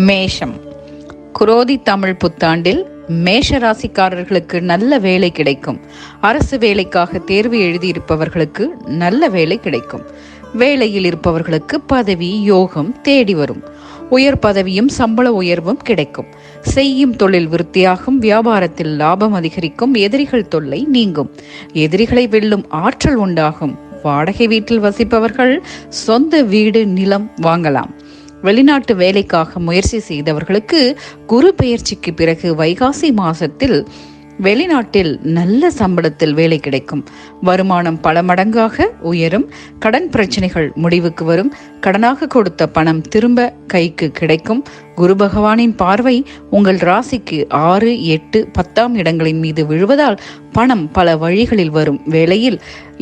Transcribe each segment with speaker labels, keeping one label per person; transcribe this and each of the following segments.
Speaker 1: மேஷம். குரோதி தமிழ் புத்தாண்டில் மேஷ ராசிக்காரர்களுக்கு நல்ல வேலை கிடைக்கும். அரசு வேலைக்காக தேர்வு எழுதியிருப்பவர்களுக்கு நல்ல வேலை கிடைக்கும். வேலையில் இருப்பவர்களுக்கு பதவி யோகம் தேடி வரும். உயர் பதவியும் சம்பள உயர்வும் கிடைக்கும். செய்யும் தொழில் விருத்தியாகும். வியாபாரத்தில் லாபம் அதிகரிக்கும். எதிரிகள் தொல்லை நீங்கும். எதிரிகளை வெல்லும் ஆற்றல் உண்டாகும். வாடகை வீட்டில் வசிப்பவர்கள் சொந்த வீடு நிலம் வாங்கலாம். வெளிநாட்டு வேலைக்காக முயற்சி செய்தவர்களுக்கு குரு பெயர்ச்சிக்கு பிறகு வைகாசி மாசத்தில் வெளிநாட்டில் நல்ல சம்பளத்தில் வேலை கிடைக்கும். வருமானம் பல மடங்காக உயரும். கடன் பிரச்சனைகள் முடிவுக்கு வரும். கடனாக கொடுத்த பணம் திரும்ப கைக்கு கிடைக்கும். குரு பகவானின் பார்வை உங்கள் ராசிக்கு 6, 8, 10ஆம் இடங்களின் மீது விழுவதால் பணம் பல வழிகளில் வரும். வேலையில்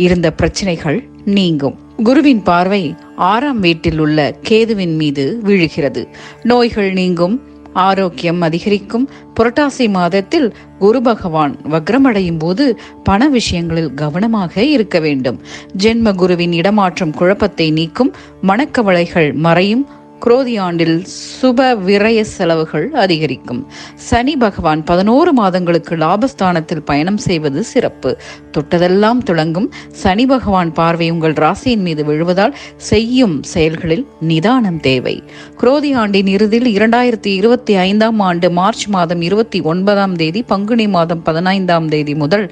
Speaker 1: இருந்த பிரச்சனைகள் நீங்கும். குருவின் பார்வை 6ஆம் வீட்டில் உள்ள கேதுவின் மீது விழுகிறது. நோய்கள் நீங்கும். ஆரோக்கியம் அதிகரிக்கும். புரட்டாசி மாதத்தில் குரு பகவான் வக்ரமடையும் போது பண விஷயங்களில் கவனமாக இருக்க வேண்டும். ஜென்ம குருவின் இடமாற்றம் குழப்பத்தை நீக்கும். மனக்கவலைகள் மறையும். குரோதி ஆண்டில் சுப விரய செலவுகள் அதிகரிக்கும். சனி பகவான் 11 மாதங்களுக்கு லாபஸ்தானத்தில் பயணம் செய்வது சிறப்பு. தொட்டதெல்லாம் துளங்கும். சனி பகவான் பார்வை உங்கள் ராசியின் மீது விழுவதால் செய்யும் செயல்களில் நிதானம் தேவை. குரோதி ஆண்டின் இறுதியில் 2025ஆம் ஆண்டு மார்ச் மாதம் 29ஆம் தேதி பங்குனி மாதம் 15ஆம் தேதி முதல்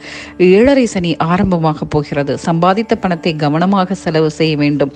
Speaker 1: 7.5 சனி ஆரம்பமாக போகிறது. சம்பாதித்த பணத்தை கவனமாக செலவு செய்ய வேண்டும்.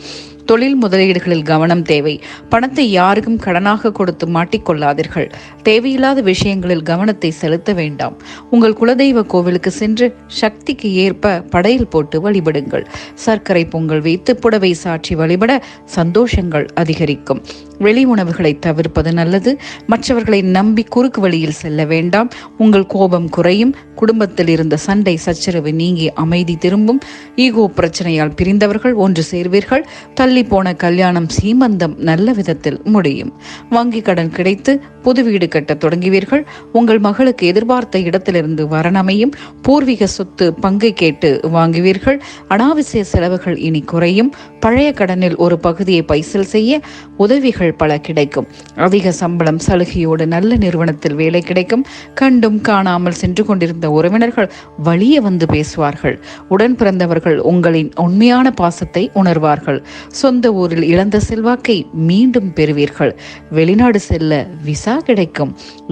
Speaker 1: தொழில் முதலீடுகளில் கவனம் தேவை. பணத்தை யாருக்கும் கடனாக கொடுத்து மாட்டிக்கொள்ளாதீர்கள். தேவையில்லாத விஷயங்களில் கவனத்தை செலுத்த வேண்டாம். உங்கள் குலதெய்வ கோவிலுக்கு சென்று சக்திக்கு ஏற்ப படையல் போட்டு வழிபடுங்கள். சர்க்கரை பொங்கல் வைத்து புடவை சாற்றி வழிபட சந்தோஷங்கள் அதிகரிக்கும். வெளி உணவுகளை தவிர்ப்பது நல்லது. மற்றவர்களை நம்பி குறுக்கு வழியில் செல்ல வேண்டாம். உங்கள் கோபம் குறையும். குடும்பத்தில் இருந்த சண்டை சச்சரவு நீங்கி அமைதி திரும்பும். ஈகோ பிரச்சனையால் பிரிந்தவர்கள் ஒன்று சேர்வீர்கள். தள்ளி போன கல்யாணம் சீமந்தம் நல்ல விதத்தில் முடியும். வங்கி கடன் கிடைத்து புது வீடு கட்ட தொடங்குவீர்கள். உங்கள் மகளுக்கு எதிர்பார்த்த இடத்திலிருந்து வரணமையும். பூர்வீக சொத்து பங்கை கேட்டு வாங்குவீர்கள். அனாவசிய செலவுகள் இனி குறையும். பழைய கடனில் ஒரு பகுதியை பைசல் செய்ய உதவிகள் பல கிடைக்கும். அதிக சம்பளம் சலுகையோடு நல்ல நிறுவனத்தில் வேலை கிடைக்கும். கண்டும் காணாமல் சென்று கொண்டிருந்த உறவினர்கள் வழியே வந்து பேசுவார்கள். உடன் பிறந்தவர்கள் உங்களின் உண்மையான பாசத்தை உணர்வார்கள். சொந்த ஊரில் இழந்த செல்வாக்கை மீண்டும் பெறுவீர்கள். வெளிநாடு செல்ல விசா கிடைக்கும்.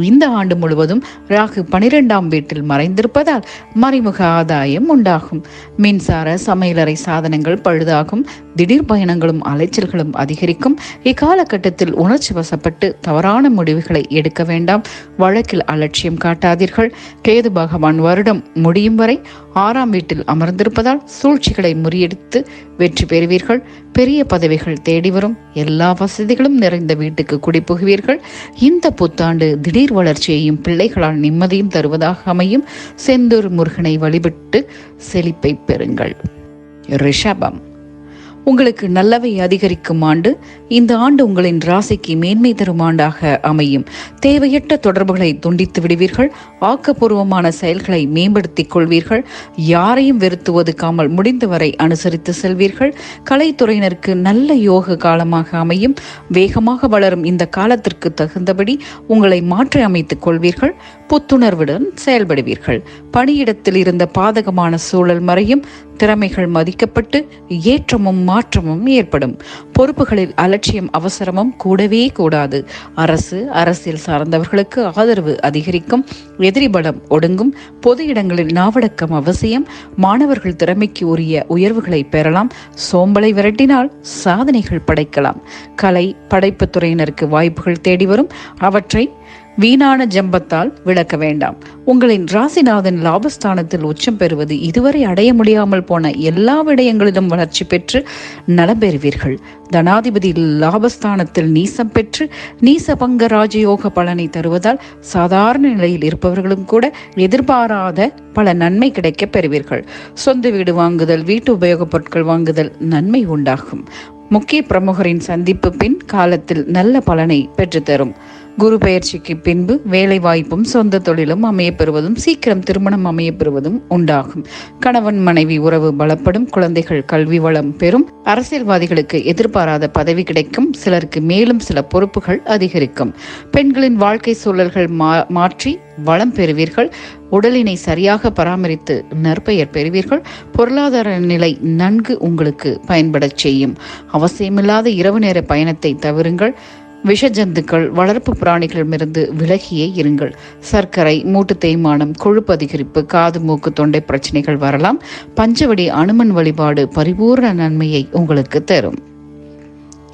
Speaker 1: இந்த ஆண்டு முழுவதும் ராகு 12ஆம் வீட்டில் மறைந்திருப்பதால் மறைமுக ஆதாயம் உண்டாகும். மின்சார சமையலறை சாதனங்கள் பழுதாகும். திடீர் பயணங்களும் அலைச்சல்களும் அதிகரிக்கும். இக்காலகட்டத்தில் உணர்ச்சி வசப்பட்டு தவறான முடிவுகளை எடுக்க வேண்டாம். வழக்கில் அலட்சியம் காட்டாதீர்கள். கேது பகவான் வருடம் முடியும் வரை 6ஆம் வீட்டில் அமர்ந்திருப்பதால் சூழ்ச்சிகளை முறியடித்து வெற்றி பெறுவீர்கள். பெரிய பதவிகள் தேடி வரும். எல்லா வசதிகளும் நிறைந்த வீட்டுக்கு குடிபுகுவீர்கள். இந்த புத்தாண்டு திடீர் வளர்ச்சியையும் பிள்ளைகளால் நிம்மதியும் தருவதாக அமையும். செந்தூர் முருகனை வழிபட்டு செழிப்பை பெறுங்கள். ரிஷபம். உங்களுக்கு நல்லவை அதிகரிக்கும் ஆண்டு. இந்த ஆண்டு உங்களின் ராசிக்கு மேன்மை தரும் ஆண்டாக அமையும். தேவையற்ற தொடர்புகளை துண்டித்து விடுவீர்கள். ஆக்கப்பூர்வமான செயல்களை மேம்படுத்திக் கொள்வீர்கள். யாரையும் வெறுத்து ஒதுக்காமல் முடிந்தவரை அனுசரித்து செல்வீர்கள். கலைத்துறையினருக்கு நல்ல யோக காலமாக அமையும். வேகமாக வளரும் இந்த காலத்திற்கு தகுந்தபடி உங்களை மாற்றி அமைத்துக் கொள்வீர்கள். புத்துணர்வுடன் செயல்படுவீர்கள். பணியிடத்தில் இருந்த பாதகமான சூழல் மறையும். திறமைகள் மதிக்கப்பட்டு ஏற்றமும் மாற்றமும் ஏற்படும். பொறுப்புகளில் அலட்சியம் அவசரமும் கூடவே கூடாது. அரசியல் சார்ந்தவர்களுக்கு ஆதரவு அதிகரிக்கும். எதிரி பலம் ஒடுங்கும். பொது இடங்களில் நாவடக்கம் அவசியம். மாணவர்கள் திறமைக்கு உரிய உயர்வுகளை பெறலாம். சோம்பலை விரட்டினால் சாதனைகள் படைக்கலாம். கலை படைப்பு துறையினருக்கு வாய்ப்புகள் தேடி வரும். அவற்றை வீணான ஜம்பத்தால் விளக்க வேண்டாம். உங்களின் ராசிநாதன் லாபஸ்தானத்தில் உச்சம் பெறுவது இதுவரை அடைய முடியாமல் போன எல்லா விடயங்களிலும் வளர்ச்சி பெற்று நலம் பெறுவீர்கள். தனாதிபதி லாபஸ்தானத்தில் நீசம் பெற்று நீசபங்க ராஜயோக பலனை தருவதால் சாதாரண நிலையில் இருப்பவர்களும் கூட எதிர்பாராத பல நன்மை கிடைக்க பெறுவீர்கள். சொந்த வீடு வாங்குதல், வீட்டு உபயோகப் பொருட்கள் வாங்குதல் நன்மை உண்டாகும். முக்கிய பிரமுகரின் சந்திப்பு பின் காலத்தில் நல்ல பலனை பெற்றுத்தரும். குரு பெயர்ச்சிக்கு பின்பு வேலை வாய்ப்பும் சொந்த தொழிலும் அமையப்பெறுவதும் சீக்கிரம் திருமணம் அமையப்பெறுவதும் உண்டாகும். கணவன் மனைவி உறவு பலப்படும். குழந்தைகள் கல்வி வளம் பெறும். அரசியல்வாதிகளுக்கு எதிர்பாராத பதவி கிடைக்கும். சிலருக்கு மேலும் சில பொறுப்புகள் அதிகரிக்கும். பெண்களின் வாழ்க்கை சூழல்கள் மாற்றி வளம் பெறுவீர்கள். உடலினை சரியாக பராமரித்து நற்பெயர் பெறுவீர்கள். பொருளாதார நிலை நன்கு உங்களுக்கு பயன்படச் செய்யும். அவசியமில்லாத இரவு நேர பயணத்தை தவிருங்கள். விஷஜந்துக்கள் வளர்ப்பு பிராணிகளிடமிருந்து விலகியே இருங்கள். சர்க்கரை, மூட்டு தேய்மானம், கொழுப்பு அதிகரிப்பு, காது மூக்கு தொண்டை பிரச்சனைகள் வரலாம். பஞ்சவடி அனுமன் வழிபாடு பரிபூர்ண நன்மையை உங்களுக்கு தரும்.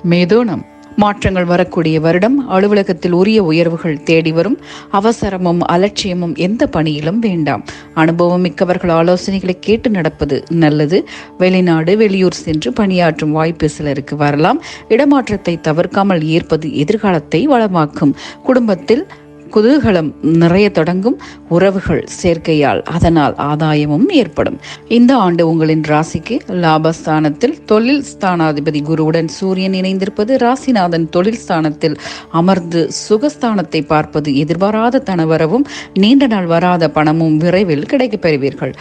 Speaker 1: மிதுனம். மாற்றங்கள் வரக்கூடிய வருடம். அலுவலகத்தில் உரிய உயர்வுகள் தேடி வரும். அவசரமும் அலட்சியமும் எந்த பணியிலும் வேண்டாம். அனுபவம் மிக்கவர்கள் ஆலோசனைகளை கேட்டு நடப்பது நல்லது. வெளிநாடு, வெளியூர் சென்று பணியாற்றும் வாய்ப்பு சிலருக்கு வரலாம். இடமாற்றத்தை தவிர்க்காமல் ஏற்பது எதிர்காலத்தை வளமாக்கும். குடும்பத்தில் குதூகலம் நிறைய தொடங்கும். உறவுகள் சேர்க்கையால் அதனால் ஆதாயமும் ஏற்படும். இந்த ஆண்டு உங்களின் ராசிக்கு லாபஸ்தானத்தில் தொழில் ஸ்தானாதிபதி குருவுடன் சூரியன் இணைந்திருப்பது, ராசிநாதன் தொழில் ஸ்தானத்தில் அமர்ந்து சுகஸ்தானத்தை பார்ப்பது எதிர்பாராத தனவரவும் நீண்ட நாள் வராத பணமும் விரைவில் கிடைக்கப் பெறுவீர்கள்.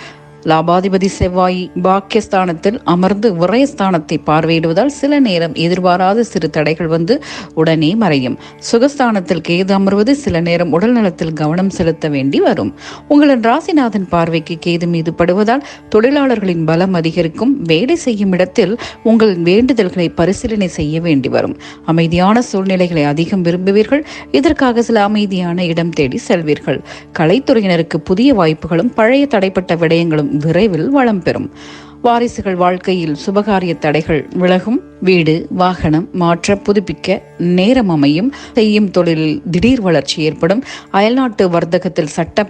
Speaker 1: லாபாதிபதி செவ்வாய் பாக்கியஸ்தானத்தில் அமர்ந்து விரயஸ்தானத்தை பார்வையிடுவதால் சில நேரம் எதிர்பாராத சிறு தடைகள் வந்து உடனே மறையும். சுகஸ்தானத்தில் கேது அமர்வது சில நேரம் உடல் நலத்தில் கவனம் செலுத்த வேண்டி வரும். உங்களின் ராசிநாதன் பார்வைக்கு கேது மீது படுவதால் தொழிலாளர்களின் பலம் அதிகரிக்கும். வேலை செய்யும் இடத்தில் உங்கள் வேண்டுதல்களை பரிசீலனை செய்ய வேண்டி வரும். அமைதியான சூழ்நிலைகளை அதிகம் விரும்புவீர்கள். இதற்காக சில அமைதியான இடம் தேடி செல்வீர்கள். கலைத்துறையினருக்கு புதிய வாய்ப்புகளும் பழைய தடைப்பட்ட விடயங்களும் விரைவில் வளம் பெறும். வாரிசுகள் வாழ்க்கையில் சுபகாரிய தடைகள் விலகும். வீடு, வாகனம் மாற்ற புதுப்பிக்க நேரம் அமையும். செய்யும் தொழிலில் திடீர் வளர்ச்சி ஏற்படும். அயல்நாட்டு வர்த்தகத்தில் சட்ட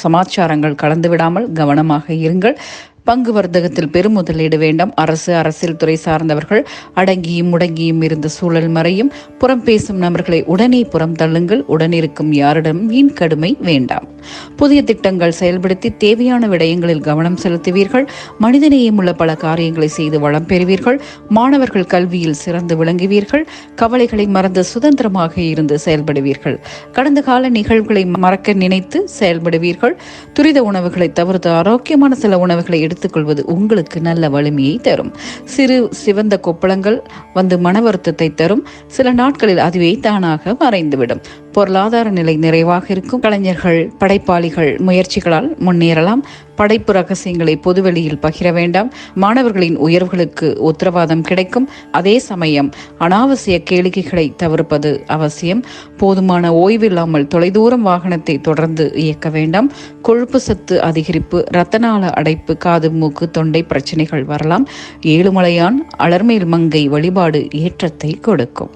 Speaker 1: சமாச்சாரங்கள் கலந்துவிடாமல் கவனமாக இருங்கள். பங்கு வர்த்தகத்தில் பெரும் முதலீடு வேண்டாம். அரசு, அரசியல் துறை சார்ந்தவர்கள் அடங்கியும் முடங்கியும் இருந்த சூழல் மறையும். புறம் பேசும் நபர்களை உடனே புறம் தள்ளுங்கள். உடனிருக்கும் யாரிடம் வீண் கடுமை வேண்டாம். புதிய திட்டங்கள் செயல்படுத்தி தேவையான விடயங்களில் கவனம் செலுத்துவீர்கள். மனிதநேயம் உள்ள பல காரியங்களை செய்து வளம் பெறுவீர்கள். மாணவர்கள் கல்வியில் சிறந்து விளங்குவீர்கள். கவலைகளை மறந்து சுதந்திரமாக இருந்து செயல்படுவீர்கள். கடந்த கால நிகழ்வுகளை மறக்க நினைத்து செயல்படுவீர்கள். துரித உணவுகளை தவிர்த்து ஆரோக்கியமான சில உணவுகளை எடுத்துக்கொள்வது உங்களுக்கு நல்ல வலிமையை தரும். சிறு சிவந்த கொப்பளங்கள் வந்து மன வருத்தத்தை தரும். சில நாட்களில் அதுவே தானாக மறைந்துவிடும். பொருளாதார நிலை நிறைவாக இருக்கும். கலைஞர்கள், படைப்பாளிகள் முயற்சிகளால் முன்னேறலாம். படைப்பு ரகசியங்களை பொதுவெளியில் பகிர வேண்டாம். மாணவர்களின் உயர்வுகளுக்கு உத்தரவாதம் கிடைக்கும். அதே சமயம் அனாவசிய கேளிக்கைகளை தவிர்ப்பது அவசியம். போதுமான ஓய்வில்லாமல் தொலைதூரம் வாகனத்தை தொடர்ந்து இயக்க வேண்டாம். கொழுப்பு சத்து அதிகரிப்பு, இரத்தநாள அடைப்பு, காது மூக்கு தொண்டை பிரச்சனைகள் வரலாம். ஏழுமலையான் அலர்மேல் மங்கை வழிபாடு ஏற்றத்தை கொடுக்கும்.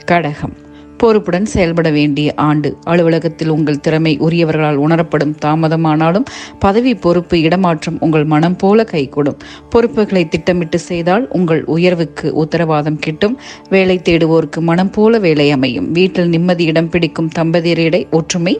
Speaker 1: கடகம். பொறுப்புடன் செயல்பட வேண்டிய ஆண்டு. அலுவலகத்தில் உங்கள் திறமை உரியவர்களால் உணரப்படும். தாமதமானாலும் பதவி, பொறுப்பு, இடமாற்றம் உங்கள் மனம் போல கைகூடும். பொறுப்புகளை திட்டமிட்டு செய்தால் உங்கள் உயர்வுக்கு உத்தரவாதம் கிட்டும். வேலை தேடுவோருக்கு மனம் போல வேலை அமையும். வீட்டில் நிம்மதி இடம் பிடிக்கும். தம்பதியரிடையே ஒற்றுமை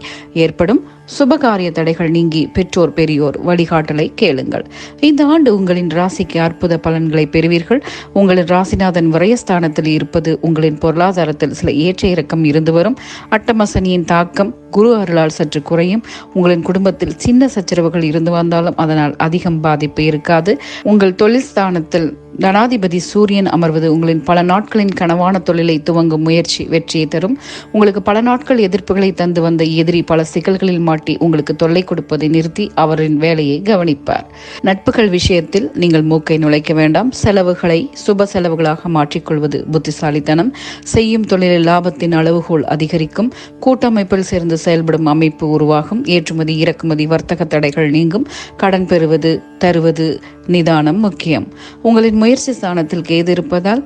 Speaker 1: ஏற்படும். சுபகாரிய தடைகள் நீங்கி பெற்றோர் பெரியோர் வழிகாட்டலை கேளுங்கள். இந்த ஆண்டு உங்களின் ராசிக்கு அற்புத பலன்களை பெறுவீர்கள். உங்களின் ராசிநாதன் விரயஸ்தானத்தில் இருப்பது உங்களின் பொருளாதாரத்தில் சில ஏற்ற இறக்கம் இருந்து வரும். அட்டமசனியின் தாக்கம் குரு அருளால் சற்று குறையும். உங்களின் குடும்பத்தில் சின்ன சச்சரவுகள் இருந்து வந்தாலும் அதனால் அதிகம் பாதிப்பு இருக்காது. உங்கள் தொழில் ஸ்தானத்தில் தனாதிபதி சூரியன் அமர்வது உங்களின் பல நாட்களின் கனவான தொழிலை துவங்கும் முயற்சி வெற்றியை தரும். உங்களுக்கு பல நாட்கள் எதிர்ப்புகளை தந்து வந்த எதிரி பல சிக்கல்களில் மாட்டி உங்களுக்கு தொல்லை கொடுப்பதை நிறுத்தி அவரின் வேலையை கவனிப்பார். நட்புகள் விஷயத்தில் நீங்கள் மூக்கை நுழைக்க வேண்டாம். செலவுகளை சுப செலவுகளாக மாற்றிக்கொள்வது புத்திசாலித்தனம். செய்யும் தொழிலில் லாபத்தின் அளவுகோல் அதிகரிக்கும். கூட்டமைப்பில் சேர்ந்து செயல்படும் அமைப்பு உருவாகும். ஏற்றுமதி, இறக்குமதி, வர்த்தக தடைகள் நீங்கும். கடன் பெறுவது, தருவது நிதானம் முக்கியம். உங்களின் முயற்சி ஸ்தானத்தில் கேது இருப்பதால்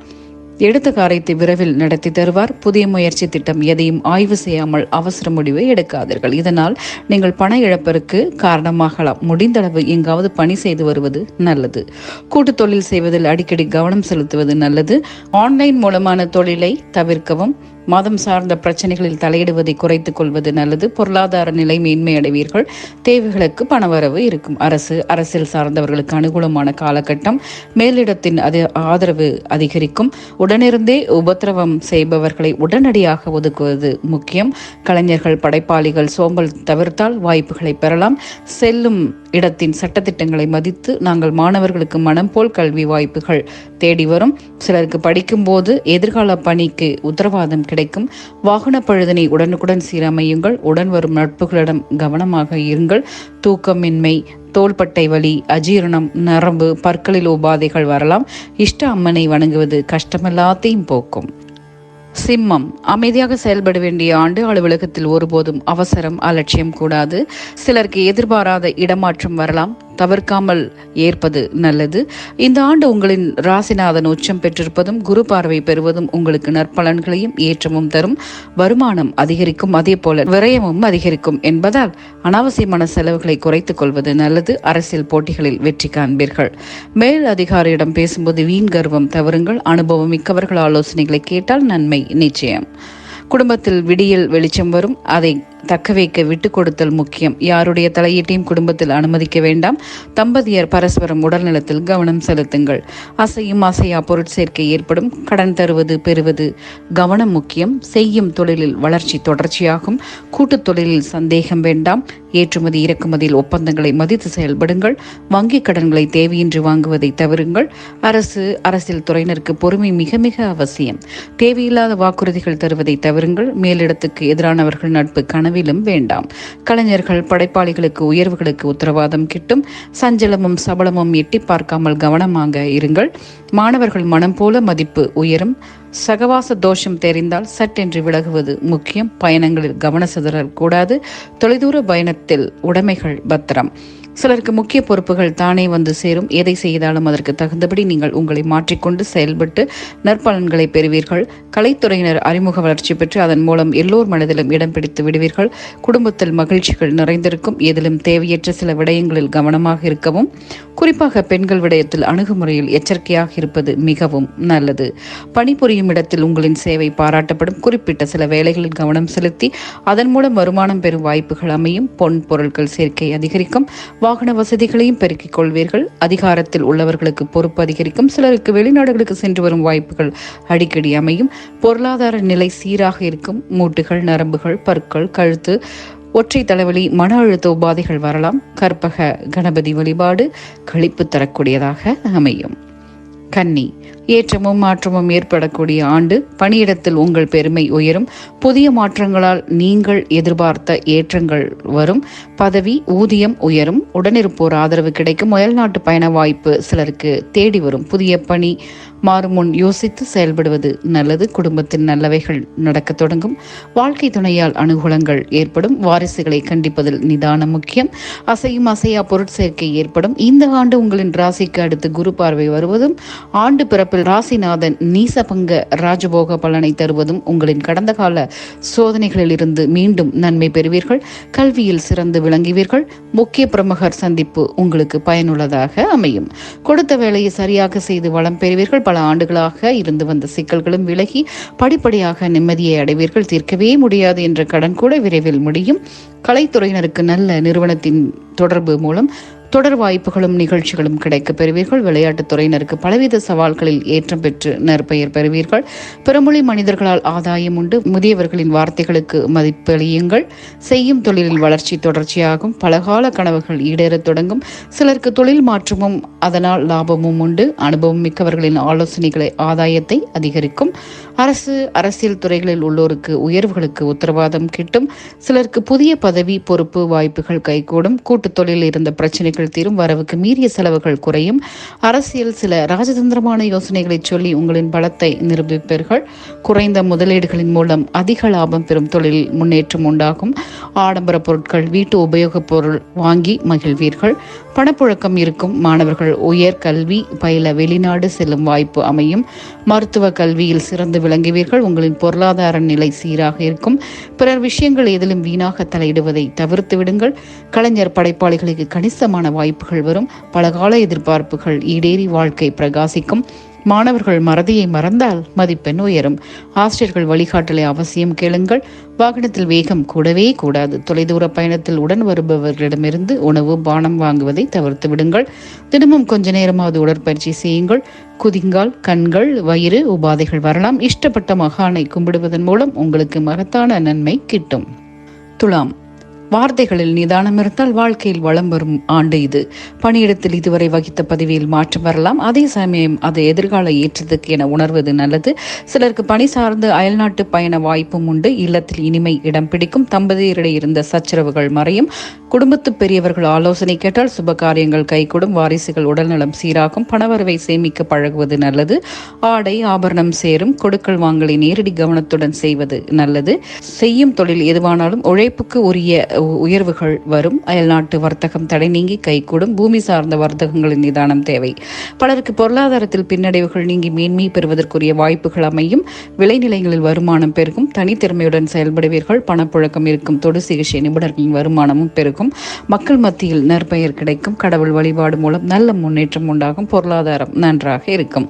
Speaker 1: எடுத்த காரியத்தை விரைவில் நடத்தி தருவார். புதிய முயற்சி திட்டம் எதையும் ஆய்வு செய்யாமல் அவசர முடிவை எடுக்காதீர்கள். இதனால் நீங்கள் பண இழப்பிற்கு காரணமாகலாம். முடிந்தளவு எங்காவது பணி செய்து வருவது நல்லது. கூட்டு தொழில் செய்வதில் அடிக்கடி கவனம் செலுத்துவது நல்லது. ஆன்லைன் மூலமான தொழிலை தவிர்க்கவும். மதம் சார்ந்த பிரச்சனைகளில் தலையிடுவதை குறைத்துக் கொள்வது நல்லது. பொருளாதார நிலை மேன்மை அடைவீர்கள். தேவைகளுக்கு பணவரவு இருக்கும். அரசியல் சார்ந்தவர்களுக்கு அனுகூலமான காலகட்டம். மேலிடத்தின் ஆதரவு அதிகரிக்கும். உடனிருந்தே உபத்திரவம் செய்பவர்களை உடனடியாக ஒதுக்குவது முக்கியம். கலைஞர்கள், படைப்பாளிகள் சோம்பல் தவிர்த்தால் வாய்ப்புகளை பெறலாம். செல்லும் இடத்தின் சட்டத்திட்டங்களை மதித்து நாங்கள் மாணவர்களுக்கு மனம் போல் கல்வி வாய்ப்புகள் தேடி வரும். சிலருக்கு படிக்கும் போது எதிர்கால பணிக்கு உத்தரவாதம் கிடைக்கும். வாகன பழுதனை உடனுக்குடன் சீரமையுங்கள். உடன் வரும் நட்புகளிடம் கவனமாக இருங்கள். தூக்கமின்மை, தோள்பட்டை வலி, அஜீரணம், நரம்பு, பற்களில் உபாதைகள் வரலாம். இஷ்ட அம்மனை வணங்குவது கஷ்டமெல்லாத்தையும் போக்கும். சிம்மம், அமைதியாக செயல்பட வேண்டிய ஆண்டு. அலுவலகத்தில் ஒருபோதும் அவசரம், அலட்சியம் கூடாது. சிலருக்கு எதிர்பாராத இடமாற்றம் வரலாம். தவிர்க்காமல் ஏற்பது நல்லது. இந்த ஆண்டு உங்களின் ராசிநாதன் உச்சம் பெற்றிருப்பதும் குரு பார்வை பெறுவதும் உங்களுக்கு நற்பலன்களையும் ஏற்றமும் தரும். வருமானம் அதிகரிக்கும், அதே போல விரயமும் அதிகரிக்கும் என்பதால் அனாவசியமான செலவுகளை குறைத்துக் கொள்வது நல்லது. அரசியல் போட்டிகளில் வெற்றி காண்பீர்கள். மேல் அதிகாரியிடம் பேசும்போது வீண் கர்வம் தவறுங்கள். அனுபவம் மிக்கவர்கள் ஆலோசனைகளை கேட்டால் நன்மை நிச்சயம். குடும்பத்தில் விடியல் வெளிச்சம் வரும். அதை தக்க வைக்க விட்டு கொடுத்தல் முக்கியம். யாருடைய தலையீட்டையும் குடும்பத்தில் அனுமதிக்க வேண்டாம். தம்பதியர் பரஸ்பரம் உடல்நலத்தில் கவனம் செலுத்துங்கள். அசையும் அசையா பொருட்சேர்க்கை ஏற்படும். கடன் தருவது பெறுவது கவனம் முக்கியம். செய்யும் தொழிலில் வளர்ச்சி தொடர்ச்சியாகும். கூட்டுத் தொழிலில் சந்தேகம் வேண்டாம். ஏற்றுமதி இறக்குமதியில் ஒப்பந்தங்களை மதித்து செயல்படுங்கள். வங்கிக் கடன்களை தேவையின்றி வாங்குவதை தவிருங்கள். அரசியல் துறையினருக்கு பொறுமை மிக மிக அவசியம். தேவையில்லாத வாக்குறுதிகள் தருவதை தவிருங்கள். மேலிடத்துக்கு எதிரானவர்கள் நட்பு கனவிலும் வேண்டாம். கலைஞர்கள், படைப்பாளிகளுக்கு உயர்வுகளுக்கு உத்தரவாதம் கிட்டும். சஞ்சலமும் சபலமும் எட்டி பார்க்காமல் கவனமாக இருங்கள். மாணவர்கள் மனம் போல மதிப்பு உயரும். சகவாச தோஷம் தெரிந்தால் சட்டென்று விலகுவது முக்கியம். பயணங்களில் கவன சிதறல் கூடாது. தொலைதூர பயணத்தில் உடைமைகள் பத்திரம். சிலருக்கு முக்கிய பொறுப்புகள் தானே வந்து சேரும். எதை செய்தாலும் அதற்கு தகுந்தபடி நீங்கள் உங்களை மாற்றிக்கொண்டு செயல்பட்டு நற்பலன்களை பெறுவீர்கள். கலைத்துறையினர் அறிமுக வளர்ச்சி பெற்று அதன் மூலம் எல்லோர் மனதிலும் இடம் பிடித்து விடுவீர்கள். குடும்பத்தில் மகிழ்ச்சிகள் நிறைந்திருக்கும். எதிலும் தேவையற்ற சில விடயங்களில் கவனமாக இருக்கவும், குறிப்பாக பெண்கள் விடயத்தில் அணுகுமுறையில் எச்சரிக்கையாக இருப்பது மிகவும் நல்லது. பணிபுரியும் இடத்தில் உங்களின் சேவை பாராட்டப்படும். குறிப்பிட்ட சில வேலைகளில் கவனம் செலுத்தி அதன் மூலம் வருமானம் பெறும் வாய்ப்புகள் அமையும். பொன் பொருட்கள் சேர்க்கை அதிகரிக்கும். வாகன வசதிகளையும் பெருக்கிக் கொள்வீர்கள். அதிகாரத்தில் உள்ளவர்களுக்கு பொறுப்பு அதிகரிக்கும். சிலருக்கு வெளிநாடுகளுக்கு சென்று வரும் வாய்ப்புகள் அடிக்கடி அமையும். பொருளாதார நிலை சீராக இருக்கும். மூட்டுகள், நரம்புகள், பற்கள், கழுத்து, ஒற்றை தலைவலி, மன அழுத்த உபாதைகள் வரலாம். கற்பக கணபதி வழிபாடு களிப்பு தரக்கூடியதாக அமையும். கன்னி, ஏற்றமும் மாற்றமும் ஏற்படக்கூடிய ஆண்டு. பணியிடத்தில் உங்கள் பெருமை உயரும். புதிய மாற்றங்களால் நீங்கள் எதிர்பார்த்த ஏற்றங்கள் வரும். பதவி, ஊதியம் உயரும். உடனிருப்போர் ஆதரவு கிடைக்கும். அயல்நாட்டு பயண வாய்ப்பு சிலருக்கு தேடி வரும். புதிய பணி மாறும் முன் யோசித்து செயல்படுவது நல்லது. குடும்பத்தில் நல்லவைகள் நடக்க தொடங்கும். வாழ்க்கை துணையால் அனுகூலங்கள் ஏற்படும். வாரிசுகளை கண்டிப்பதில் நிதானம் முக்கியம். அசையும் அசையா பொருட்சேர்க்கை ஏற்படும். இந்த ஆண்டு உங்களின் ராசிக்கு அடுத்து குரு பார்வை வருவதும், ஆண்டு பிறப்பில் ராசிநாதன் நீசபங்க ராஜபோக பலனை தருவதும் உங்களின் கடந்த கால சோதனைகளில் இருந்து மீண்டும் நன்மை பெறுவீர்கள். கல்வியில் சிறந்து விளங்குவீர்கள். முக்கிய பிரமுகர் சந்திப்பு உங்களுக்கு பயனுள்ளதாக அமையும். கொடுத்த வேலையை சரியாக செய்து வளம் பெறுவீர்கள். பல ஆண்டுகளாக இருந்து வந்த சிக்கல்களும் விலகி படிப்படியாக நிம்மதியை அடைவீர்கள். தீர்க்கவே முடியாது என்ற கடன் கூட விரைவில் முடியும். கலைத்துறையினருக்கு நல்ல நிறுவனத்தின் தொடர்பு மூலம் தொடர் வாய்ப்புகளும் நிகழ்ச்சிகளும் கிடைக்க பெறுவீர்கள். விளையாட்டுத் துறையினருக்கு பலவித சவால்களில் ஏற்றம் பெற்று நற்பெயர் பெறுவீர்கள். பிறமொழி மனிதர்களால் ஆதாயம் உண்டு. முதியவர்களின் வார்த்தைகளுக்கு மதிப்பளியுங்கள். செய்யும் தொழிலில் வளர்ச்சி தொடர்ச்சியாகும். பலகால கனவுகள் ஈடேறத் தொடங்கும். சிலருக்கு தொழில் மாற்றமும் அதனால் லாபமும் உண்டு. அனுபவம் மிக்கவர்களின் ஆலோசனைகளை ஆதாயத்தை அதிகரிக்கும். அரசியல் துறைகளில் உள்ளோருக்கு உயர்வுகளுக்கு உத்தரவாதம் கிட்டும். சிலருக்கு புதிய பதவி, பொறுப்பு வாய்ப்புகள் கைகூடும். கூட்டுத் தொழிலில் இருந்த பிரச்சனைகள் தீரும். வரவுக்கு மீறிய செலவுகள் குறையும். அரசியல் சில ராஜதந்திரமான யோசனைகளை சொல்லி உங்களின் பலத்தை நிரூபிப்பீர்கள். குறைந்த முதலீடுகளின் மூலம் அதிக லாபம் பெறும் தொழிலில் முன்னேற்றம் உண்டாகும். ஆடம்பர பொருட்கள், வீட்டு உபயோகப் பொருள் வாங்கி மகிழ்வீர்கள். பணப்புழக்கம் இருக்கும். மாணவர்கள் உயர் கல்வி பயில வெளிநாடு செல்லும் வாய்ப்பு அமையும். மருத்துவ கல்வியில் சிறந்து விளங்குவீர்கள். உங்களின் பொருளாதார நிலை சீராக இருக்கும். பிறர் விஷயங்கள் எதிலும் வீணாக தலையிடுவதை தவிர்த்து விடுங்கள். கலைஞர், படைப்பாளிகளுக்கு கணிசமான வாய்ப்புகள் வரும். பலகால எதிர்பார்ப்புகள் ஈடேறி வாழ்க்கை பிரகாசிக்கும். மாணவர்கள் மறதியை மறந்தால் மதிப்பெண் உயரும். ஆசிரியர்கள் வழிகாட்டலை அவசியம் கேளுங்கள். வாகனத்தில் வேகம் கூடவே கூடாது. தொலைதூர பயணத்தில் உடன் வருபவர்களிடமிருந்து உணவு பானம் வாங்குவதை தவிர்த்து விடுங்கள். தினமும் கொஞ்ச நேரமாவது உடற்பயிற்சி செய்யுங்கள். குதிங்கால், கண்கள், வயிறு உபாதைகள் வரலாம். இஷ்டப்பட்ட மகானை கும்பிடுவதன் மூலம் உங்களுக்கு மகத்தான நன்மை கிட்டும். துலாம், வார்த்தைகளில் நிதானம் இருந்தால் வாழ்க்கையில் வளம் வரும் ஆண்டு இது. பணியிடத்தில் இதுவரை வகித்த பதவியில் மாற்றம் வரலாம். அதே சமயம் அது எதிர்கால ஏற்றத்துக்கு என உணர்வது நல்லது. சிலருக்கு பணி சார்ந்து அயல்நாட்டு பயண வாய்ப்பும் உண்டு. இல்லத்தில் இனிமை இடம் பிடிக்கும். தம்பதியரிடையே இருந்த சச்சரவுகள் மறையும். குடும்பத்து பெரியவர்கள் ஆலோசனை கேட்டால் சுப காரியங்கள் கைகூடும். வாரிசுகள் உடல்நலம் சீராகும். பணவரவை சேமிக்க பழகுவது நல்லது. ஆடை ஆபரணம் சேரும். கொடுக்கல் வாங்கலை நேரடி கவனத்துடன் செய்வது நல்லது. செய்யும் தொழில் எதுவானாலும் உழைப்புக்கு உரிய உயர்வுகள் வரும். அயல்நாட்டு வர்த்தகம் தடை நீங்கி கைகூடும். பூமி சார்ந்த வர்த்தகங்களின் நிதானம் தேவை. பலருக்கு பொருளாதாரத்தில் பின்னடைவுகள் நீங்கி மேன்மை பெறுவதற்குரிய வாய்ப்புகள் அமையும். விளைநிலைகளில் வருமானம் பெருகும். தனித்திறமையுடன் செயல்படுவீர்கள். பணப்புழக்கம் இருக்கும். தொடு சிகிச்சை நிபுணர்களின் வருமானமும் பெருகும். மக்கள் மத்தியில் நற்பெயர் கிடைக்கும். கடவுள் வழிபாடு மூலம் நல்ல முன்னேற்றம் உண்டாகும். பொருளாதாரம் நன்றாக இருக்கும்.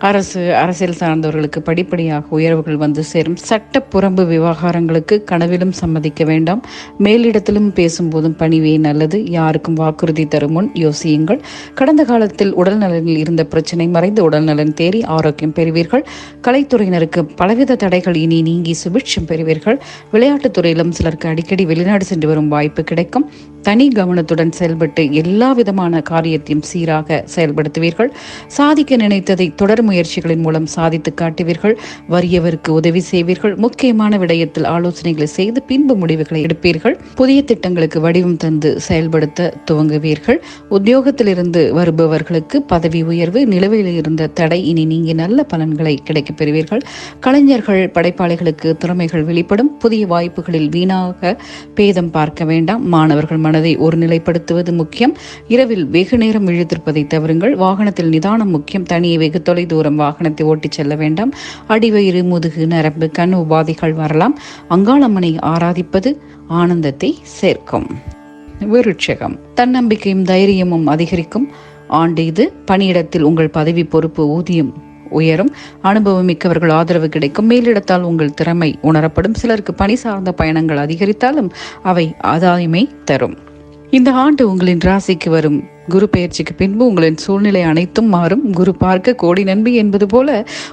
Speaker 1: அரசியல் சார்ந்தவர்களுக்கு படிப்படியாக உயர்வுகள் வந்து சேரும். சட்ட புறம்பு விவகாரங்களுக்கு கனவிலும் சம்மதிக்க வேண்டாம். மேலிடத்திலும் பேசும்போதும் பணிவே நல்லது. யாருக்கும் வாக்குறுதி தரும் முன் யோசியுங்கள். கடந்த காலத்தில் உடல்நலனில் இருந்த பிரச்சனை மறைந்து உடல்நலன் தேறி ஆரோக்கியம் பெறுவீர்கள். கலைத்துறையினருக்கு பலவித தடைகள் இனி நீங்கி சுபிட்சம் பெறுவீர்கள். விளையாட்டுத் துறையிலும் சிலருக்கு அடிக்கடி வெளிநாடு சென்று வரும் வாய்ப்பு கிடைக்கும். தனி கவனத்துடன் செயல்பட்டு எல்லா விதமான காரியத்தையும் சீராக செயல்படுத்துவீர்கள். சாதிக்க நினைத்ததை தொடர் முயற்சிகளின் மூலம் சாதித்து காட்டுவீர்கள். வறியவருக்கு உதவி செய்வீர்கள். முக்கியமான விடயத்தில் ஆலோசனைகளை செய்து பின்பு முடிவுகளை எடுப்பீர்கள். புதிய திட்டங்களுக்கு வடிவம் தந்து செயல்படுத்த துவங்குவீர்கள். உத்தியோகத்திலிருந்து வருபவர்களுக்கு பதவி உயர்வு. நிலுவையில் இருந்த தடை இனி நீங்கி நல்ல பலன்களை கிடைக்கப் பெறுவீர்கள். கலைஞர்கள் படைப்பாளிகளுக்கு திறமைகள் வெளிப்படும். புதிய வாய்ப்புகளில் வீணாக பேதம் பார்க்க வேண்டாம். மாணவர்கள் மனதை ஒருநிலைப்படுத்துவது முக்கியம். இரவில் வெகு நேரம் இழுத்திருப்பதை தவிருங்கள். வாகனத்தில் நிதானம் முக்கியம். தனியே வெகு தொலை தூரம் வாகனத்தை ஓட்டிச் செல்ல வேண்டாம். அடிவயிறு, முதுகு, நரம்பு, கண் உபாதைகள் வரலாம். அங்காளம்மனை ஆராதிப்பது ஆனந்தத்தை சேர்க்கும். விருட்சகம், தன்னம்பிக்கையும் தைரியமும் அதிகரிக்கும் ஆண்டு இது. பணியிடத்தில் உங்கள் பதவி, பொறுப்பு, ஊதியம் உயரும். அனுபவம் மிக்கவர்கள் ஆதரவு கிடைக்கும். மேலிடத்தால் உங்கள் திறமை உணரப்படும். சிலருக்கு பணி சார்ந்த பயணங்கள் அதிகரித்தாலும் அவை ஆதாயமே தரும். இந்த ஆண்டு உங்களின் ராசிக்கு வரும் குரு பெயர்ச்சிக்கு பின்பு உங்களின் சூழ்நிலை அனைத்தும் மாறும். குரு பார்க்க கோடி நன்மை என்பது போல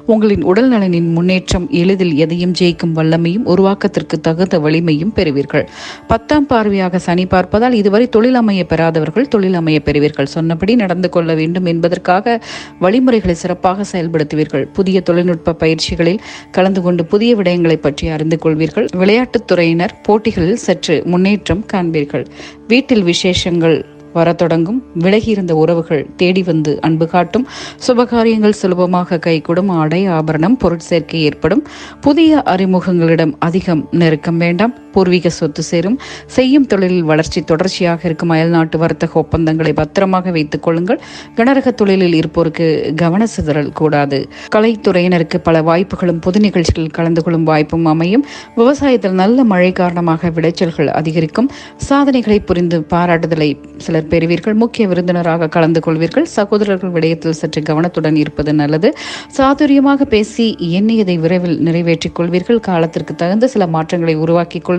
Speaker 1: உங்களின் உடல் நலனின் முன்னேற்றம், எளிதில் எதையும் ஜெயிக்கும் வல்லமையும் உருவாக்கத்திற்கு தகுந்த வலிமையும் பெறுவீர்கள். 10ஆம் பார்வையாக சனி பார்ப்பதால் இதுவரை தொழில் அமைய பெறாதவர்கள் தொழில் அமைய பெறுவீர்கள். சொன்னபடி நடந்து கொள்ள வேண்டும் என்பதற்காக வழிமுறைகளை சிறப்பாக செயல்படுத்துவீர்கள். புதிய தொழில்நுட்ப பயிற்சிகளில் கலந்து கொண்டு புதிய விடயங்களை பற்றி அறிந்து கொள்வீர்கள். விளையாட்டுத் துறையினர் போட்டிகளில் சற்று முன்னேற்றம் காண்பீர்கள். வீட்டில் விசேஷங்கள் வர தொடங்கும். விலகியிருந்த உறவுகள் தேடி வந்து அன்பு காட்டும். சுபகாரியங்கள் சுலபமாக கைகூடும். ஆடை ஆபரணம் பொருட்சேர்க்கை ஏற்படும். புதிய அறிமுகங்களிடம் அதிகம் நெருக்கம் வேண்டாம். பூர்வீக சொத்து சேரும். செய்யும் தொழிலில் வளர்ச்சி தொடர்ச்சியாக இருக்கும். அயல்நாட்டு வர்த்தக ஒப்பந்தங்களை பத்திரமாக வைத்துக் கொள்ளுங்கள். கனரக தொழிலில் இருப்போருக்கு கவன சிதறல் கூடாது. கலைத்துறையினருக்கு பல வாய்ப்புகளும் பொது நிகழ்ச்சிகளில் கலந்து கொள்ளும் வாய்ப்பும் அமையும். விவசாயத்தில் நல்ல மழை காரணமாக விளைச்சல்கள் அதிகரிக்கும். சாதனைகளை புரிந்து பாராட்டுதலை சிலர் பெறுவீர்கள். முக்கிய விருந்தினராக கலந்து கொள்வீர்கள். சகோதரர்கள் விடயத்தில் சற்று கவனத்துடன் இருப்பது நல்லது. சாதுரியமாக பேசி எண்ணியதை விரைவில் நிறைவேற்றிக் கொள்வீர்கள். காலத்திற்கு தகுந்த சில மாற்றங்களை உருவாக்கிக் கொள்வீர்கள்.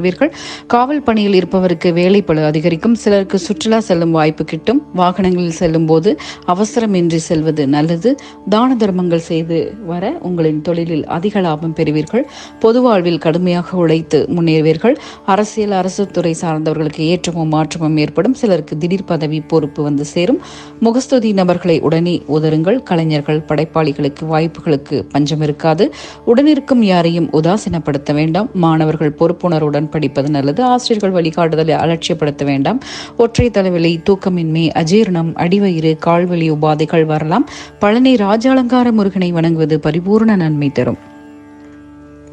Speaker 1: காவல் பணியில் இருப்பவருக்கு வேலைப்பளு அதிகரிக்கும். சிலருக்கு சுற்றுலா செல்லும் வாய்ப்பு கிட்டும். வாகனங்களில் செல்லும் போது அவசரமின்றி செல்வது நல்லது. தான தர்மங்கள் செய்து வர உங்களின் தொழிலில் அதிக லாபம் பெறுவீர்கள். பொது வாழ்வில் கடுமையாக உழைத்து முன்னேறுவீர்கள். அரசியல், அரசு துறை சார்ந்தவர்களுக்கு ஏற்றமும் மாற்றமும் ஏற்படும். சிலருக்கு திடீர் பதவி, பொறுப்பு வந்து சேரும். முகஸ்துதி நபர்களை உடனே உதருங்கள். கலைஞர்கள் படைப்பாளிகளுக்கு வாய்ப்புகளுக்கு பஞ்சம் இருக்காது. உடனிருக்கும் யாரையும் உதாசீனப்படுத்த வேண்டாம். மாணவர்கள் பொறுப்புணர்வுடன் படிப்பது நல்லது. ஆசிரியர்கள் வழிகாட்டுதலை அலட்சியப்படுத்த வேண்டாம். ஒற்றை தலைவலி, தூக்கமின்மை, அஜீரணம், அடிவயிறு, கால்வலி உபாதைகள் வரலாம். பழனி ராஜாலங்கார முருகனை வணங்குவது பரிபூர்ண நன்மை தரும்.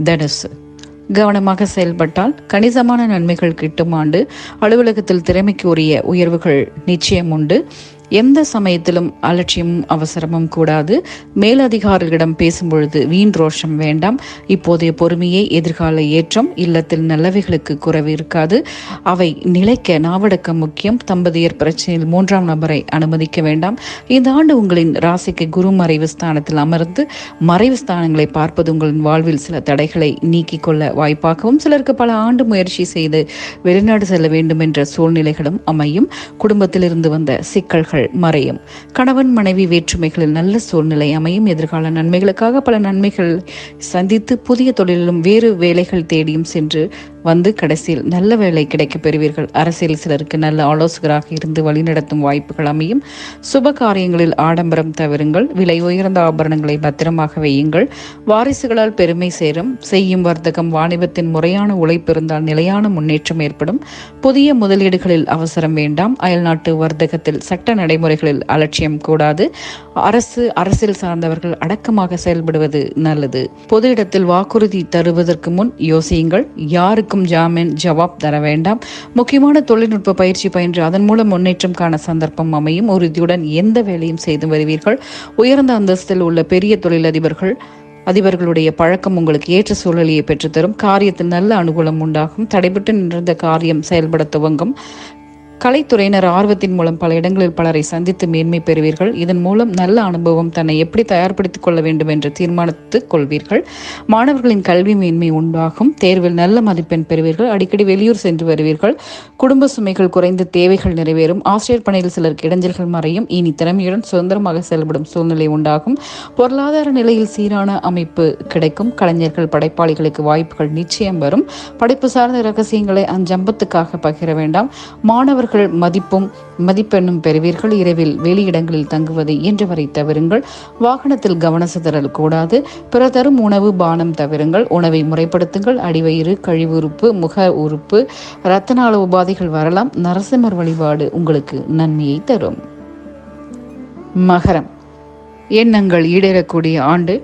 Speaker 1: தனுசு, கவனமாக செயல்பட்டால் கணிசமான நன்மைகள் கிட்டும் ஆண்டு. அலுவலகத்தில் திறமைக்கு உரிய உயர்வுகள் நிச்சயம் உண்டு. எந்த சமயத்திலும் அலட்சியமும் அவசரமும் கூடாது. மேலதிகாரிகளிடம் பேசும்பொழுது வீண் ரோஷம் வேண்டாம். இப்போதைய பொறுமையே எதிர்கால ஏற்றம். இல்லத்தில் நல்லவைகளுக்கு குறைவு இருக்காது. அவை நிலைக்க நாவடக்கம் முக்கியம். தம்பதியர் பிரச்சனையில் 3ஆம் நபரை அனுமதிக்க வேண்டாம். இந்த ஆண்டு உங்களின் ராசிக்கு குரு மறைவு ஸ்தானத்தில் அமர்ந்து மறைவு ஸ்தானங்களை பார்ப்பது உங்களின் வாழ்வில் சில தடைகளை நீக்கிக் கொள்ள வாய்ப்பாகவும், சிலருக்கு பல ஆண்டு முயற்சி செய்து வெளிநாடு செல்ல வேண்டும் என்ற சூழ்நிலைகளும் அமையும். குடும்பத்திலிருந்து வந்த சிக்கல்கள் மறையும். கணவன் மனைவி வேற்றுமைகளில் நல்ல சூழ்நிலை அமையும். எதிர்கால நன்மைகளுக்காக பல நன்மைகள் சந்தித்து புதிய தொழிலும் வேறு வேலைகள் தேடியும் சென்று வந்து கடைசியில் நல்ல வேலை கிடைக்க பெறுவீர்கள். அரசியல் சிலருக்கு நல்ல ஆலோசகராக இருந்து வழிநடத்தும் வாய்ப்புகள் அமையும். சுப காரியங்களில் ஆடம்பரம் தவிருங்கள். விலை உயர்ந்த ஆபரணங்களை பத்திரமாக வையுங்கள். வாரிசுகளால் பெருமை சேரும். செய்யும் வர்த்தகம் வாணிபத்தின் முறையான உழைப்பு இருந்தால் நிலையான முன்னேற்றம் ஏற்படும். புதிய முதலீடுகளில் அவசரம் வேண்டாம். அயல்நாட்டு வர்த்தகத்தில் சட்ட நடைமுறைகளில் அலட்சியம் கூடாது. அரசியல் சார்ந்தவர்கள் அடக்கமாக செயல்படுவது நல்லது. பொது இடத்தில் வாக்குறுதி தருவதற்கு முன் யோசியுங்கள். யாருக்கும் ஜாமீன் ஜவாப் தர வேண்டாம். முக்கியமான தொழில்நுட்ப பயிற்சி பயின்று அதன் மூலம் முன்னேற்றம் காண சந்தர்ப்பம் அமையும். உறுதியுடன் எந்த வேலையும் செய்து வருவீர்கள். உயர்ந்த அந்தஸ்தில் உள்ள பெரிய அதிபர்களுடைய பழக்கம் உங்களுக்கு ஏற்ற சூழலியை பெற்றுத்தரும். காரியத்தில் நல்ல அனுகூலம் உண்டாகும். தடைபட்டு நின்ற காரியம் செயல்பட துவங்கும். கலைத்துறையினர் ஆர்வத்தின் மூலம் பல இடங்களில் பலரை சந்தித்து மேன்மை பெறுவீர்கள். இதன் மூலம் நல்ல அனுபவம் தன்னை எப்படி தயார்படுத்திக் கொள்ள வேண்டும் என்று தீர்மானித்துக் கொள்வீர்கள். மாணவர்களின் கல்வி மேன்மை உண்டாகும். தேர்வில் நல்ல மதிப்பெண் பெறுவீர்கள். அடிக்கடி வெளியூர் சென்று வருவீர்கள். குடும்ப சுமைகள் குறைந்து தேவைகள் நிறைவேறும். ஆசிரியர் பணியில் சிலருக்கு இடைஞ்சல்கள் மறையும். இனி திறமையுடன் சுதந்திரமாக செயல்படும் சூழ்நிலை உண்டாகும். பொருளாதார நிலையில் சீரான அமைப்பு கிடைக்கும். கலைஞர்கள் படைப்பாளிகளுக்கு வாய்ப்புகள் நிச்சயம் வரும். படைப்பு சார்ந்த ரகசியங்களை அஞ்சம்பத்துக்காக பகிர வேண்டாம். மாணவர்கள் மதிப்பெண்ணும் பெறுவீர்கள். இரவில் வெளியிடங்களில் தங்குவதை இயன்றவரை தவிருங்கள். வாகனத்தில் கவன சிதறல் கூடாது. பிற தரும் உணவு பானம் தவிருங்கள். உணவை முறைப்படுத்துங்கள். அடிவயிறு, கழிவு உறுப்பு, முக உறுப்பு, இரத்தநாள உபாதைகள் வரலாம். நரசிம்மர் வழிபாடு உங்களுக்கு நன்மையை தரும். மகரம், எண்ணங்கள் ஈடேறக்கூடிய ஆண்டு.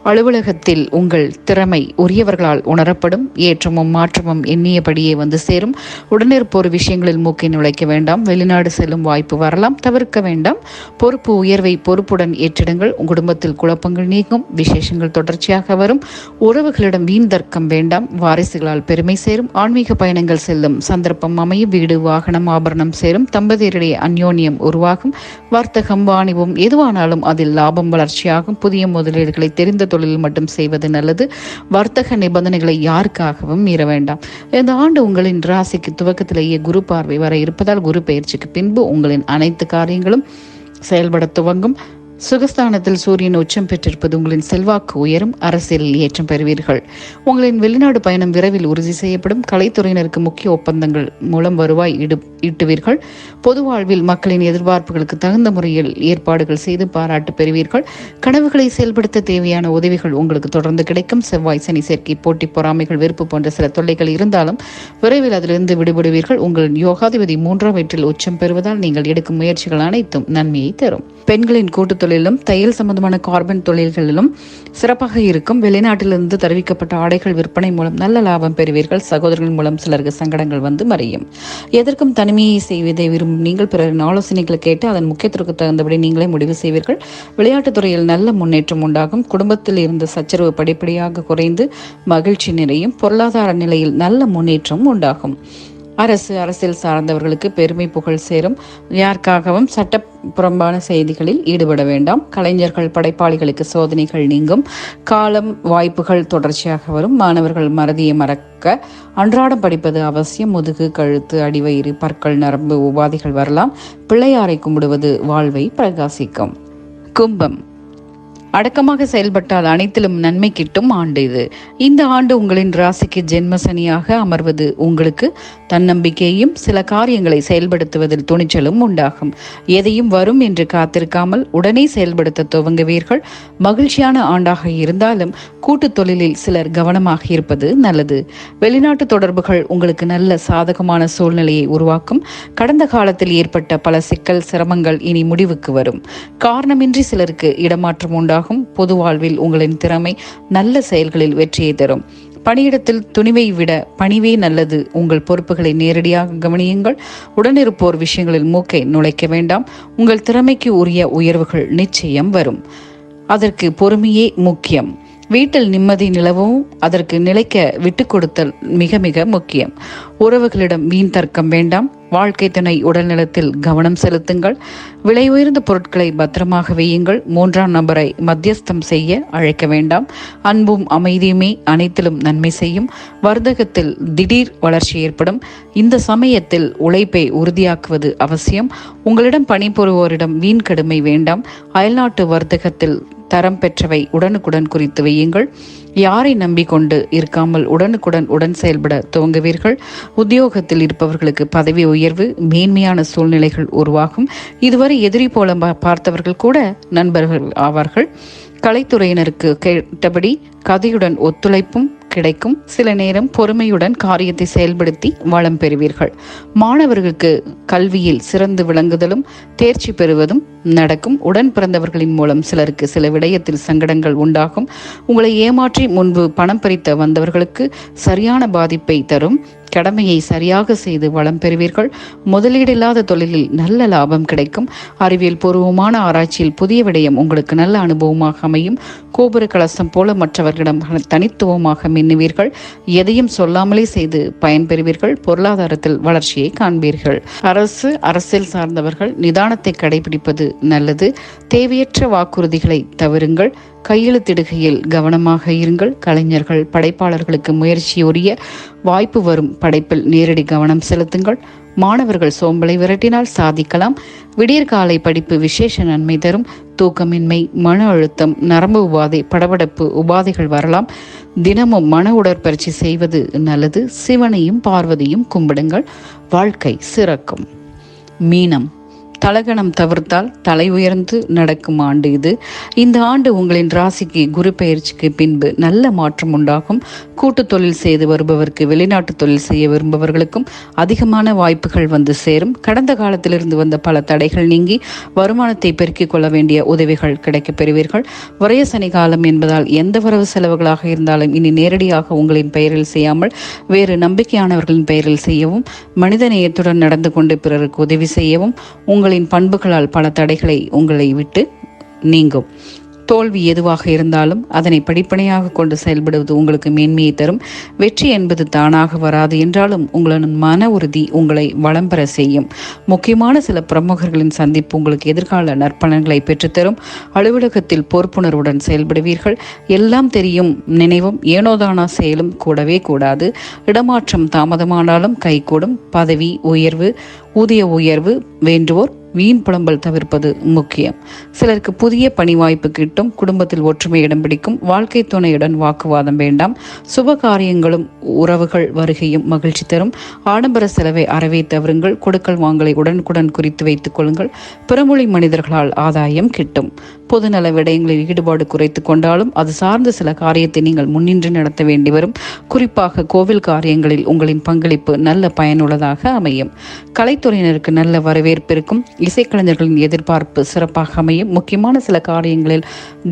Speaker 1: அலுவலகத்தில் உங்கள் திறமை உரியவர்களால் உணரப்படும். ஏற்றமும் மாற்றமும் எண்ணியபடியே வந்து சேரும். உடனிருப்போர் விஷயங்களில் மூக்கை நுழைக்க வேண்டாம். வெளிநாடு செல்லும் வாய்ப்பு வரலாம், தவிர்க்க வேண்டாம். பொறுப்பு உயர்வை பொறுப்புடன் ஏற்றிடுங்கள். குடும்பத்தில் குழப்பங்கள் நீங்கும். விசேஷங்கள் தொடர்ச்சியாக வரும். உறவுகளிடம் வீண் தர்க்கம் வேண்டாம். வாரிசுகளால் பெருமை சேரும். ஆன்மீக பயணங்கள் செல்லும் சந்தர்ப்பம் அமையும். வீடு, வாகனம், ஆபரணம் சேரும். தம்பதியரிடையே அந்யோன்யம் உருவாகும். வர்த்தகம், வாணிபம் எதுவானாலும் அதில் லாபம் வளர்ச்சியாகும். புதிய முதலீடுகளை தெரிந்த தொழில் மட்டும் செய்வது நல்லது. வர்த்தக நிபந்தனைகளை யாருக்காகவும் மீற வேண்டாம். இந்த ஆண்டு உங்களின் ராசிக்கு துவக்கத்திலேயே குரு பார்வை வர இருப்பதால் குரு பயிற்சிக்கு பின்பு உங்களின் அனைத்து காரியங்களும் செயல்பட துவங்கும். சுகஸ்தானத்தில் சூரியன் உச்சம் பெற்றிருப்பது உங்களின் செல்வாக்கு உயரும். அரசியலில் ஏற்றம் பெறுவீர்கள். உங்களின் வெளிநாடு பயணம் விரைவில் உறுதி செய்யப்படும். கலைத்துறையினருக்கு முக்கிய ஒப்பந்தங்கள் மூலம் வருவாய் ஈட்டுவீர்கள். பொது வாழ்வில் மக்களின் எதிர்பார்ப்புகளுக்கு தகுந்த முறையில் ஏற்பாடுகள் செய்து பாராட்டு பெறுவீர்கள். கனவுகளை செயல்படுத்த தேவையான உதவிகள் உங்களுக்கு தொடர்ந்து கிடைக்கும். செவ்வாய் சனி சேர்க்கை, போட்டி பொறாமைகள், வெறுப்பு போன்ற சில தொல்லைகள் இருந்தாலும் விரைவில் அதிலிருந்து விடுபடுவீர்கள். உங்களின் யோகாதிபதி 3ஆம் வீட்டில் உச்சம் பெறுவதால் நீங்கள் எடுக்கும் முயற்சிகள் அனைத்தும் நன்மையை தரும். பெண்களின் கூட்டுத் தொழிலும் தையல் சம்பந்தமான கார்பன் தொழில்களிலும் சிறப்பாக இருக்கும். வெளிநாட்டிலிருந்து தெரிவிக்கப்பட்ட ஆடைகள் விற்பனை மூலம் நல்ல லாபம் பெறுவீர்கள். சகோதரர்கள் மூலம் சிலருக்கு சங்கடங்கள் வந்து மறையும். எதற்கும் தனிமையை செய்வதை விரும்பும் நீங்கள் பிறரின் ஆலோசனைகளை கேட்டு அதன் முக்கியத்துவத்துக்கு தகுந்தபடி நீங்களே முடிவு செய்வீர்கள். விளையாட்டுத் துறையில் நல்ல முன்னேற்றம் உண்டாகும். குடும்பத்தில் இருந்த சச்சரவு படிப்படியாக குறைந்து மகிழ்ச்சி நிறையும். பொருளாதார நிலையில் நல்ல முன்னேற்றம் உண்டாகும். அரசியல் சார்ந்தவர்களுக்கு பெருமை புகழ் சேரும். யாருக்காகவும் சட்டப்புறம்பான செய்திகளில் ஈடுபட வேண்டாம். கலைஞர்கள் படைப்பாளிகளுக்கு சோதனைகள் நீங்கும். காலம் வாய்ப்புகள் தொடர்ச்சியாக வரும். மாணவர்கள் மறதியை மறக்க அன்றாடம் படிப்பது அவசியம். முதுகு, கழுத்து, அடிவயிறு, பற்கள், நரம்பு உபாதைகள் வரலாம். பிள்ளையாரை கும்பிடுவது வாழ்வை பிரகாசிக்கும். கும்பம், அடக்கமாக செயல்பட்டால் அனைத்திலும் நன்மை கிட்டும் ஆண்டு இது. இந்த ஆண்டு உங்களின் ராசிக்கு ஜென்ம சனியாக அமர்வது உங்களுக்கு தன்னம்பிக்கையும் சில காரியங்களை செயல்படுத்துவதில் துணிச்சலும் உண்டாகும். எதையும் வரும் என்று காத்திருக்காமல் உடனே செயல்படுத்த துவங்குவீர்கள். மகிழ்ச்சியான ஆண்டாக இருந்தாலும் கூட்டுத் தொழிலில் சிலர் கவனமாக இருப்பது நல்லது. வெளிநாட்டு தொடர்புகள் உங்களுக்கு நல்ல சாதகமான சூழ்நிலையை உருவாக்கும். கடந்த காலத்தில் ஏற்பட்ட பல சிக்கல், சிரமங்கள் இனி முடிவுக்கு வரும். காரணமின்றி சிலருக்கு இடமாற்றம் உண்டாகும். பொது வாழ்வில் உங்களின் திறமை நல்ல செயல்களில் வெற்றியை தரும். பணியிடத்தில் துணிவை விட பணிவே நல்லது. உங்கள் பொறுப்புகளை நேரடியாக கவனியுங்கள். உடனிருப்போர் விஷயங்களில் மூக்கை நுழைக்க வேண்டாம். உங்கள் திறமைக்கு உரிய உயர்வுகள் நிச்சயம் வரும். அதற்கு பொறுமையே முக்கியம். வீட்டில் நிம்மதி நிலவும் அதற்கு நிலைக்க விட்டு கொடுத்தல் மிக மிக முக்கியம். உறவுகளிடம் வீண் தர்க்கம் வேண்டாம். வாழ்க்கை துணை உடல்நலத்தில் கவனம் செலுத்துங்கள். விலை உயர்ந்த பொருட்களை பத்திரமாக வையுங்கள். 3ஆம் நபரை மத்தியஸ்தம் செய்ய அழைக்க வேண்டாம். அன்பும் அமைதியுமே அனைத்திலும் நன்மை செய்யும். வர்த்தகத்தில் திடீர் வளர்ச்சி ஏற்படும். இந்த சமயத்தில் உழைப்பை உறுதியாக்குவது அவசியம். உங்களிடம் பணிபுரிவோரிடம் வீண் கடுமை வேண்டாம். அயல்நாட்டு வர்த்தகத்தில் தரம் பெற்றவை உடனுக்குடன் குறித்து வையுங்கள். யாரை நம்பிக்கொண்டு இருக்காமல் உடன் செயல்பட துவங்குவீர்கள். உத்தியோகத்தில் இருப்பவர்களுக்கு பதவி உயர்வு, மேன்மையான சூழ்நிலைகள் உருவாகும். இதுவரை எதிரி போல பார்த்தவர்கள் கூட நண்பர்கள் ஆவார்கள். கலைத்துறையினருக்கு கேட்டபடி கதையுடன் ஒத்துழைப்பும் கிடைக்கும். சில நேரம் பொறுமையுடன் காரியத்தை செயல்படுத்தி வளம் பெறுவீர்கள். மாணவர்களுக்கு கல்வியில் சிறந்து விளங்குதலும் தேர்ச்சி பெறுவதும் நடக்கும். உடன் பிறந்தவர்களின் மூலம் சிலருக்கு சில விடயத்தில் சங்கடங்கள் உண்டாகும். உங்களை ஏமாற்றி முன்பு பணம் பறித்த வந்தவர்களுக்கு சரியான பாதிப்பை தரும். கடமையை சரியாக செய்து வளம் பெறுவீர்கள். முதலீடில்லாத தொழிலில் நல்ல லாபம் கிடைக்கும். அறிவியல் பூர்வமான ஆராய்ச்சியில் புதிய விடயம் உங்களுக்கு நல்ல அனுபவமாக அமையும். கோபுர கலசம் போல மற்றவர்களிடம் தனித்துவமாக மின்னுவீர்கள். எதையும் சொல்லாமலே செய்து பயன்பெறுவீர்கள். பொருளாதாரத்தில் வளர்ச்சியை காண்பீர்கள். அரசியல் சார்ந்தவர்கள் நிதானத்தை கடைபிடிப்பது நல்லது. தேவையற்ற வாக்குறுதிகளை தவிருங்கள். கையெழுத்திடுகையில் கவனமாக இருங்கள். கலைஞர்கள், படைப்பாளர்களுக்கு முயற்சியுரிய வாய்ப்பு வரும். படைப்பில் நேரடி கவனம் செலுத்துங்கள். மாணவர்கள் சோம்பலை விரட்டினால் சாதிக்கலாம். விடியற்காலை படிப்பு விசேஷ நன்மை தரும். தூக்கமின்மை, மன அழுத்தம், நரம்பு உபாதை, படபடப்பு உபாதைகள் வரலாம். தினமும் மன உடற்பயிற்சி செய்வது நல்லது. சிவனையும் பார்வதியும் கும்பிடுங்கள். வாழ்க்கை சிறக்கும். மீனம், தலகணம் தவிர்த்தால் தலை உயர்ந்து நடக்கும் ஆண்டு இது. இந்த ஆண்டு உங்களின் ராசிக்கு குரு பயிற்சிக்கு பின்பு நல்ல மாற்றம் உண்டாகும். கூட்டு தொழில் செய்து வருபவருக்கு, வெளிநாட்டு தொழில் செய்ய விரும்புபவர்களுக்கும் அதிகமான வாய்ப்புகள் வந்து சேரும். கடந்த காலத்திலிருந்து வந்த பல தடைகள் நீங்கி வருமானத்தை பெருக்கிக் கொள்ள வேண்டிய உதவிகள் கிடைக்கப் பெறுவீர்கள். விரய சனி காலம் என்பதால் எந்த வரவு செலவுகளாக இருந்தாலும் இனி நேரடியாக உங்களின் பெயரில் செய்யாமல் வேறு நம்பிக்கையானவர்களின் பெயரில் செய்யவும், மனித நேயத்துடன் நடந்து கொண்டு பிறருக்கு உதவி செய்யவும் உங்களின் பண்புகளால் பல தடைகளை உங்களை விட்டு நீங்கும். தோல்வி எதுவாக இருந்தாலும் அதனை படிப்பனையாக கொண்டு செயல்படுவது உங்களுக்கு மேன்மையை தரும். வெற்றி என்பது தானாக வராது என்றாலும் உங்களின் மன உறுதி உங்களை வளம் பெற செய்யும். முக்கியமான சில பிரமுகர்களின் சந்திப்பு உங்களுக்கு எதிர்கால நற்பலன்களை பெற்றுத்தரும். அலுவலகத்தில் பொறுப்புணர்வுடன் செயல்படுவீர்கள். எல்லாம் தெரியும் நினைவும் ஏனோதானா செயலும் கூடவே கூடாது. இடமாற்றம் தாமதமானாலும் கைகூடும். பதவி உயர்வு, ஊதிய உயர்வு வேண்டுவோர் வீண் புலம்பல் தவிர்ப்பது முக்கியம். சிலருக்கு புதிய பணி வாய்ப்பு கிட்டும். குடும்பத்தில் ஒற்றுமை இடம் பிடிக்கும். வாழ்க்கை துணையுடன் வாக்குவாதம் வேண்டாம். சுப காரியங்களும் உறவுகள் வருகையும் மகிழ்ச்சி தரும். ஆடம்பர செலவை அறவே தவிருங்கள். கொடுக்கல் வாங்கலை உடனுக்குடன் குறித்து வைத்துக் கொள்ளுங்கள். பிறமொழி மனிதர்களால் ஆதாயம் கிட்டும். பொதுநல விடயங்களில் ஈடுபாடு குறைத்து கொண்டாலும் அது சார்ந்த சில காரியத்தை நீங்கள் முன்னின்று நடத்த வேண்டி வரும். குறிப்பாக கோவில் காரியங்களில் உங்களின் பங்களிப்பு நல்ல பயனுள்ளதாக அமையும். கலைத்துறையினருக்கு நல்ல வரவேற்பு இருக்கும். இசைக்கலைஞர்களின் எதிர்பார்ப்பு சிறப்பாக அமையும். முக்கியமான சில காரியங்களில்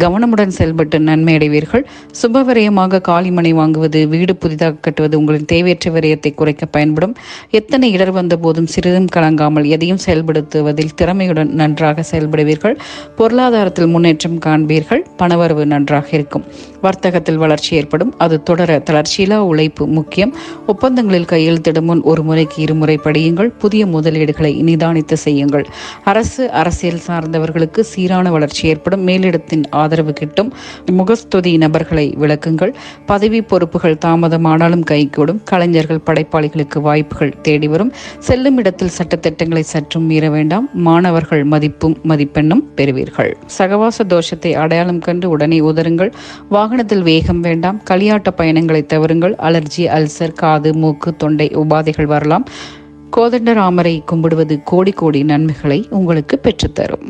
Speaker 1: கவனமுடன் செயல்பட்டு நன்மை அடைவீர்கள். சுபவிரயமாக காலிமனை வாங்குவது, வீடு புதிதாக கட்டுவது உங்களின் தேவையற்ற விரயத்தை குறைக்க பயன்படும். எத்தனை இடர் வந்த போதும் சிறிதும் கலங்காமல் எதையும் செயல்படுத்துவதில் திறமையுடன் நன்றாக செயல்படுவீர்கள். பொருளாதாரத்தில் முன்னேற்றம் காண்பீர்கள். பணவரவு நன்றாக இருக்கும். வர்த்தகத்தில் வளர்ச்சி ஏற்படும். அது தொடர தளர்ச்சியில்லா உழைப்பு முக்கியம். ஒப்பந்தங்களில் கையெழுத்திடும் முன் ஒரு முறைக்கு இருமுறை படியுங்கள். புதிய முதலீடுகளை நிதானித்து செய்யுங்கள். அரசியல் சார்ந்தவர்களுக்கு சீரான வளர்ச்சி ஏற்படும். மேலிடத்தின் ஆதரவு கிட்டும். முகஸ்துதி நபர்களை விளக்குங்கள். பதவி பொறுப்புகள் தாமதமானாலும் கைகூடும். கலைஞர்கள், படைப்பாளிகளுக்கு வாய்ப்புகள் தேடி வரும். செல்லும் இடத்தில் சட்டத்திட்டங்களை சற்றும் மீற வேண்டாம். மாணவர்கள் மதிப்பும் மதிப்பெண்ணும் பெறுவீர்கள். சகவாச தோஷத்தை அடையாளம் கண்டு உடனே உதருங்கள். வாகனத்தில் வேகம் வேண்டாம். களியாட்ட பயணங்களை தவறுங்கள். அலர்ஜி, அல்சர், காது, மூக்கு, தொண்டை உபாதைகள் வரலாம். கோதண்டராமரை கும்பிடுவது கோடி கோடி நன்மைகளை உங்களுக்கு பெற்றுத்தரும்.